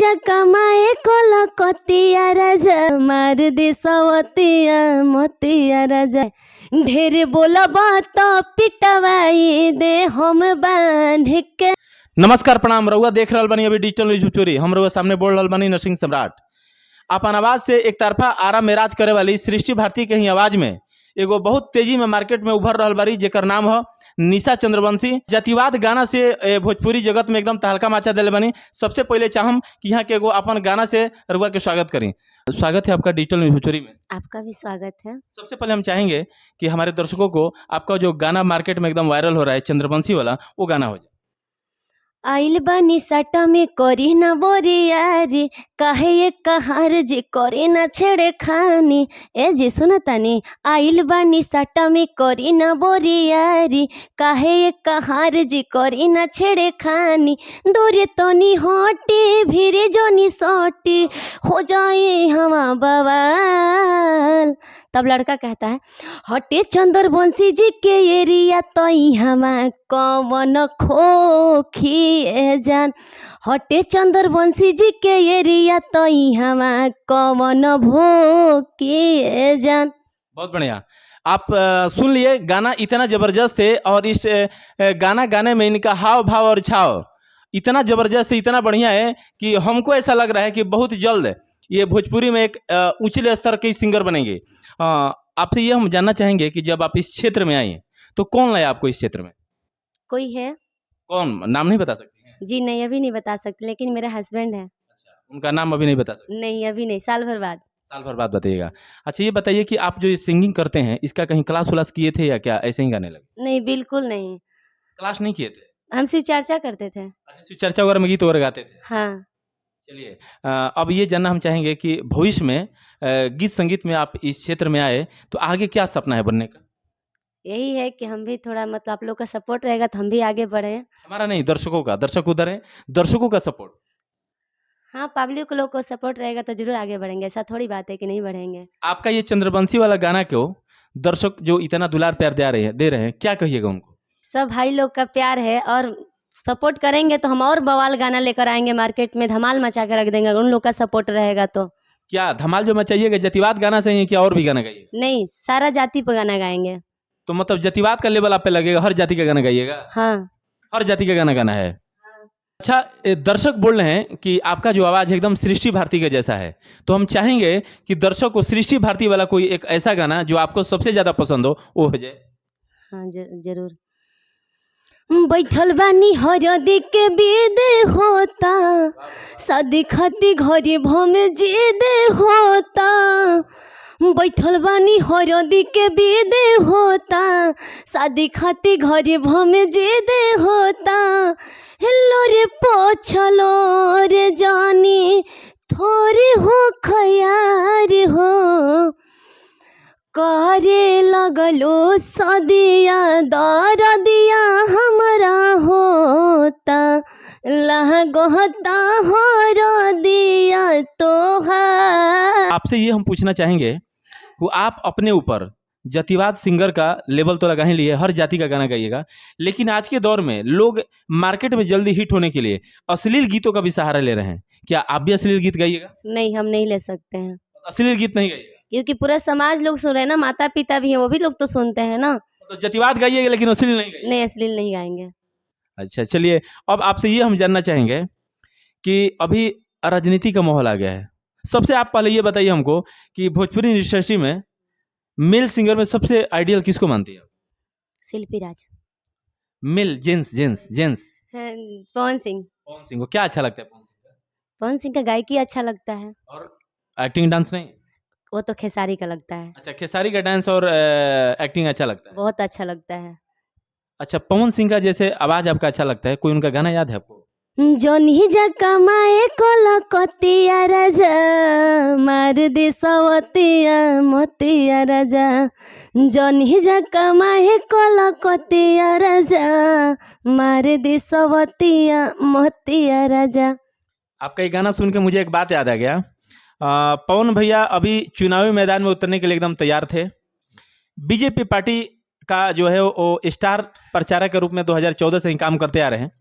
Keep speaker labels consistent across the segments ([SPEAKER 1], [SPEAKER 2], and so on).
[SPEAKER 1] जा कमाए कलकतिया राजा मार दे सवतिया मोतिया राजा ढेर बोलबा तो पिटवाई दे हम बांध के।
[SPEAKER 2] नमस्कार प्रणाम रउआ देख रहल बानी अभी डिजिटल न्यूज भोजपुरी। हम रउआ सामने बोल रहल बानी नरसिंह सम्राट। अपन आवाज से एक तरफा आरा मेराज करे वाली सृष्टि भारती के ही आवाज में एगो बहुत तेजी में मार्केट में उभर रहल बारी जेकर नाम है निशा चंद्रवंशी। जातिवाद गाना से भोजपुरी जगत में एकदम तहलका मचा दिले बानी। सबसे पहले चाहम कि यहाँ के एगो अपन गाना से रउआ के स्वागत करें। स्वागत है आपका डिजिटल न्यूज भोजपुरी में।
[SPEAKER 1] आपका भी स्वागत है।
[SPEAKER 2] सबसे पहले हम चाहेंगे कि हमारे दर्शकों को आपका जो गाना मार्केट में एकदम वायरल हो रहा है चंद्रवंशी वाला, वो गाना हो जाए।
[SPEAKER 1] आइल बानी सटा में करी न बोरियारी काहे ये कहार जी करे न छेड़े खानी ए जी सुना तानी। आइल बानी सटा में करी न बोरियारी काहे ये कहार जी करे न छेड़े खानी दूरे तनी हटी भीरे जोनी सोटी हो जाए हवा बवाल। तब लड़का कहता है हटे चंद्रवंशी जी के एरिया तो हमा कौन खोखी जान हटे चंद्रवंशी जी के एरिया तो हमा कौन भोकी जान।
[SPEAKER 2] बहुत बढ़िया। आप सुन लिए गाना इतना जबरदस्त है और इस गाना गाने में इनका हाव भाव और छाव इतना जबरदस्त है, इतना बढ़िया है कि हमको ऐसा लग रहा है कि बहुत जल्द ये भोजपुरी में एक ऊंचे स्तर के सिंगर बनेंगे। आपसे ये हम जानना चाहेंगे कि जब आप इस क्षेत्र में आए तो कौन लाया आपको इस क्षेत्र में?
[SPEAKER 1] कोई है?
[SPEAKER 2] कौन? नाम नहीं बता सकते हैं?
[SPEAKER 1] जी नहीं, अभी नहीं बता सकते, लेकिन मेरा हस्बैंड है।
[SPEAKER 2] अच्छा, उनका नाम अभी नहीं बता सकते?
[SPEAKER 1] नहीं अभी नहीं, साल भर बाद।
[SPEAKER 2] साल भर बाद बताइएगा। अच्छा ये बताइए कि आप जो ये सिंगिंग करते हैं इसका कहीं क्लास व्लास किए थे या क्या ऐसे ही गाने लगे?
[SPEAKER 1] नहीं बिल्कुल नहीं,
[SPEAKER 2] क्लास नहीं किए थे?
[SPEAKER 1] हम सिर्फ चर्चा करते थे।
[SPEAKER 2] अच्छा, सिर्फ चर्चा वगैरह में गीत वगैरह गाते थे?
[SPEAKER 1] हाँ।
[SPEAKER 2] चलिए अब ये जानना हम चाहेंगे कि भविष्य में गीत संगीत में आप इस क्षेत्र में आए तो आगे क्या सपना है बनने का?
[SPEAKER 1] यही है कि हम भी थोड़ा मतलब आप लोग का सपोर्ट रहेगा तो हम भी आगे बढ़े।
[SPEAKER 2] हमारा नहीं, दर्शकों का। दर्शक उधर है, दर्शकों का सपोर्ट।
[SPEAKER 1] हाँ पब्लिक लोग को सपोर्ट रहेगा तो जरूर आगे बढ़ेंगे, ऐसा थोड़ी बात है कि नहीं बढ़ेंगे।
[SPEAKER 2] आपका ये चंद्रवंशी वाला गाना को दर्शक जो इतना दुलार प्यार दे रहे हैं क्या कहिएगा उनको?
[SPEAKER 1] सब भाई लोग का प्यार है और सपोर्ट करेंगे तो हम और बवाल गाना लेकर आएंगे मार्केट में, धमाल मचा कर रख देंगे उन लोग का सपोर्ट रहेगा तो।
[SPEAKER 2] क्या धमाल जो मचाइएगा जातिवाद गाना से ही क्या और भी गाना गाइएगा?
[SPEAKER 1] नहीं, सारा जाति पर गाना गाएंगे।
[SPEAKER 2] तो मतलब जातिवाद का लेवल आप पे लगेगा, हर जाति का गाना गाइएगा?
[SPEAKER 1] हाँ
[SPEAKER 2] हर जाति का गाना गाना है। अच्छा दर्शक बोल रहे हैं कि आपका जो आवाज़ है एकदम सृष्टि भारती का जैसा है, तो हम चाहेंगे कि दर्शक को सृष्टि भारती वाला कोई एक ऐसा गाना जो आपको सबसे ज़्यादा पसंद हो वो हो जाए।
[SPEAKER 1] हाँ जरूर। बैठल बानी हरदी के बीद होता शादी खाती घरे भम जिद होता। बैठल बानी हरदी के बीद होता शादी खाती घरे भम जिद होता। हेलो रे पोछलो रे जानी थोड़ी हो खयार हो करे लगलो सदिया दर दिया हमारा होता लगता हर दिया तोहार।
[SPEAKER 2] आपसे ये हम पूछना चाहेंगे कि आप अपने ऊपर जातिवाद सिंगर का लेवल तो लगा ही लिए, हर जाति का गाना गाइएगा, लेकिन आज के दौर में लोग मार्केट में जल्दी हिट होने के लिए अश्लील गीतों का भी सहारा ले रहे हैं। क्या आप भी अश्लील गीत गाइएगा?
[SPEAKER 1] नहीं हम नहीं ले सकते हैं,
[SPEAKER 2] अश्लील गीत नहीं गाइएगा
[SPEAKER 1] क्योंकि पूरा समाज लोग सुन रहे हैं ना, माता पिता भी हैं वो भी लोग तो सुनते हैं ना।
[SPEAKER 2] तो जातिवाद गाइएगा लेकिन अश्लील नहीं गाइएगा?
[SPEAKER 1] नहीं अश्लील नहीं गाएंगे।
[SPEAKER 2] अच्छा चलिए अब आपसे ये हम जानना चाहेंगे कि अभी राजनीति का माहौल आ गया है। सबसे आप पहले ये बताइए हमको कि भोजपुरी इंडस्ट्री में मेल सिंगर में सबसे आइडियल किसको मानती है?
[SPEAKER 1] शिल्पी राज।
[SPEAKER 2] Mail gents gents gents
[SPEAKER 1] Pawan Singh.
[SPEAKER 2] Pawan Singh को क्या अच्छा लगता है? पवन सिंह का?
[SPEAKER 1] पवन सिंह का गायकी अच्छा लगता है।
[SPEAKER 2] और एक्टिंग डांस नहीं?
[SPEAKER 1] वो तो खेसारी का लगता है।
[SPEAKER 2] अच्छा खेसारी का डांस और एक्टिंग अच्छा लगता है?
[SPEAKER 1] बहुत अच्छा लगता है।
[SPEAKER 2] अच्छा पवन सिंह का जैसे आवाज आपका अच्छा लगता है, कोई उनका गाना याद है आपको?
[SPEAKER 1] जोनी जा कमाए कलकतिया राजा मार दे सवतिया मोतिया राजा जोनी जा कमाए कलकतिया राजा मार दे सवतिया मोतिया राजा।
[SPEAKER 2] आपका ये गाना सुन के मुझे एक बात याद आ गया। पवन भैया अभी चुनावी मैदान में उतरने के लिए एकदम तैयार थे। बीजेपी पार्टी का जो है वो स्टार प्रचारक के रूप में 2014 से ही काम करते आ रहे हैं।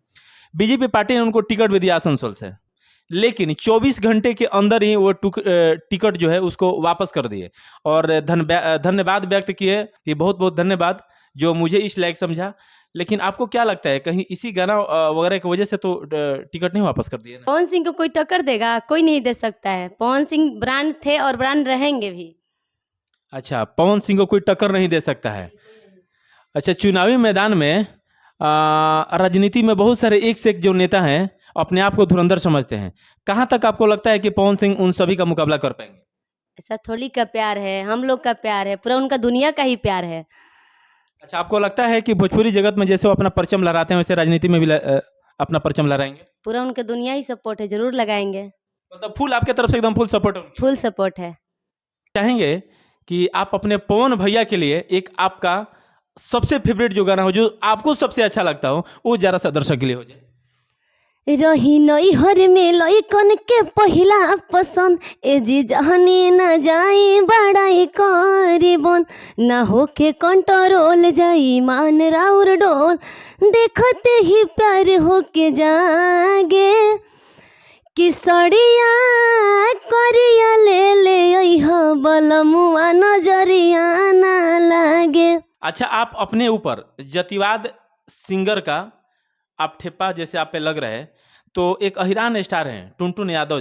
[SPEAKER 2] बीजेपी पार्टी ने उनको टिकट भी दिया आसनसोल से, लेकिन 24 घंटे के अंदर ही वो टिकट जो है उसको वापस कर दिए और धन्यवाद व्यक्त किए कि बहुत बहुत धन्यवाद जो मुझे इस लायक समझा। लेकिन आपको क्या लगता है कहीं इसी गाना वगैरह की वजह से तो टिकट नहीं वापस कर दिए ना?
[SPEAKER 1] पवन सिंह को कोई टक्कर देगा? कोई नहीं दे सकता है। पवन सिंह ब्रांड थे और ब्रांड रहेंगे भी।
[SPEAKER 2] अच्छा, पवन सिंह को कोई टक्कर नहीं दे सकता है। अच्छा, चुनावी मैदान में राजनीति में बहुत सारे एक से एक जो नेता हैं अपने आप को धुरंधर समझते हैं। कहाँ तक आपको लगता है कि पवन सिंह उन सभी का मुकाबला कर पाएंगे?
[SPEAKER 1] ऐसा थोड़ी का प्यार है, हम लोग का प्यार है, पूरा उनका दुनिया का ही प्यार है।
[SPEAKER 2] अच्छा, आपको लगता है कि भोजपुरी जगत में जैसे वो अपना परचम लहराते हैं वैसे राजनीति में भी अपना परचम लहराएंगे?
[SPEAKER 1] पूरा उनका दुनिया ही सपोर्ट है, जरूर लगाएंगे।
[SPEAKER 2] मतलब फुल आपके तरफ से एकदम फुल सपोर्ट है उनकी?
[SPEAKER 1] फुल सपोर्ट है।
[SPEAKER 2] चाहेंगे कि आप अपने पवन भैया के लिए एक आपका सबसे फेवरेट जो गाना हो जो आपको सबसे अच्छा लगता हो वो जरा सा दर्शक के लिए हो जाए।
[SPEAKER 1] रही नई हर में लइकन के पहिला पसंद, ए जी जहनी न जाई बड़ाई करीबन, ना होके कंट्रोल जाई मान राउर डोल, देखते ही प्यार होके जागे, कि सड़िया करिया ले ले अइह बलमुआ नजरिया ना लागे।
[SPEAKER 2] अच्छा, आप अपने ऊपर जातिवाद सिंगर का आप ठेपा जैसे आप पे लग रहा है तो एक अहिरान स्टार हैं टुनटुन यादव।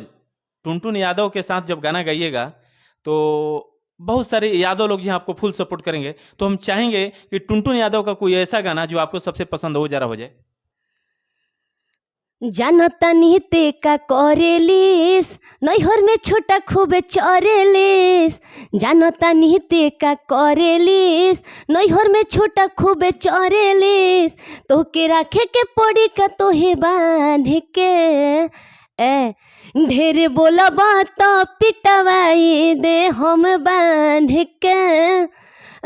[SPEAKER 2] टुनटुन यादव के साथ जब गाना गाइएगा तो बहुत सारे यादव लोग यहाँ आपको फुल सपोर्ट करेंगे, तो हम चाहेंगे कि टुनटुन यादव का कोई ऐसा गाना जो आपको सबसे पसंद हो जरा हो जाए।
[SPEAKER 1] जानता निहते का करेलिस, नैहर में छोटा खूबे चरेलिस, जानता निहते का करेलिस, नैहर में छोटा खूबे चरेलिस, तोके राखे के पड़ी का तोहे बांध के, ए ढेर बोला बात पिटवाई दे हम बांध के,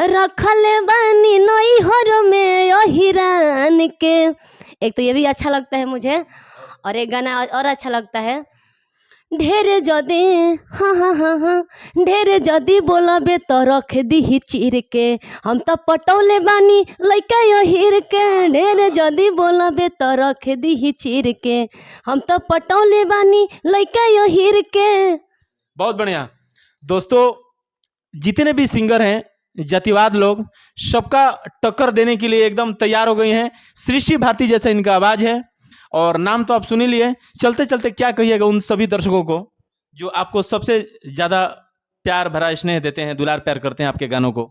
[SPEAKER 1] रखल बानी नैहर में अहिरान के। एक तो ये भी अच्छा लगता है मुझे, और एक गाना और अच्छा लगता है, ढेर जदी हाँ हाँ हाँ हाँ ढेर जदी बोलबे तो रख दी चीर के, हम तो पटौले बानी लइका यहीर के, ढेर जदी बोलबे तो रख दी चीर के, हम तो पटौले बानी लइका यहीर के।
[SPEAKER 2] बहुत बढ़िया दोस्तों, जितने भी सिंगर हैं जातिवाद लोग सबका टक्कर देने के लिए एकदम तैयार हो गई हैं। सृष्टि भारती जैसा इनका आवाज़ है और नाम तो आप सुन ही लिए। चलते चलते क्या कहिएगा उन सभी दर्शकों को जो आपको सबसे ज़्यादा प्यार भरा स्नेह देते हैं, दुलार प्यार करते हैं आपके गानों को?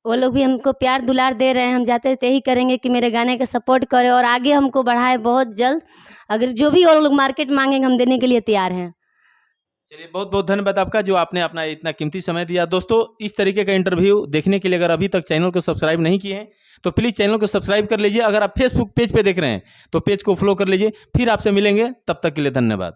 [SPEAKER 1] वो लोग भी हमको प्यार दुलार दे रहे हैं, हम जाते यही करेंगे कि मेरे गाने का सपोर्ट करें और आगे हमको बढ़ाए बहुत जल्द। अगर जो भी और लोग मार्केट मांगेंगे हम देने के लिए तैयार हैं।
[SPEAKER 2] चलिए, बहुत बहुत धन्यवाद आपका जो आपने अपना इतना कीमती समय दिया। दोस्तों, इस तरीके का इंटरव्यू देखने के लिए अगर अभी तक चैनल को सब्सक्राइब नहीं किए हैं तो प्लीज़ चैनल को सब्सक्राइब कर लीजिए। अगर आप फेसबुक पेज पे देख रहे हैं तो पेज को फॉलो कर लीजिए। फिर आपसे मिलेंगे, तब तक के लिए धन्यवाद।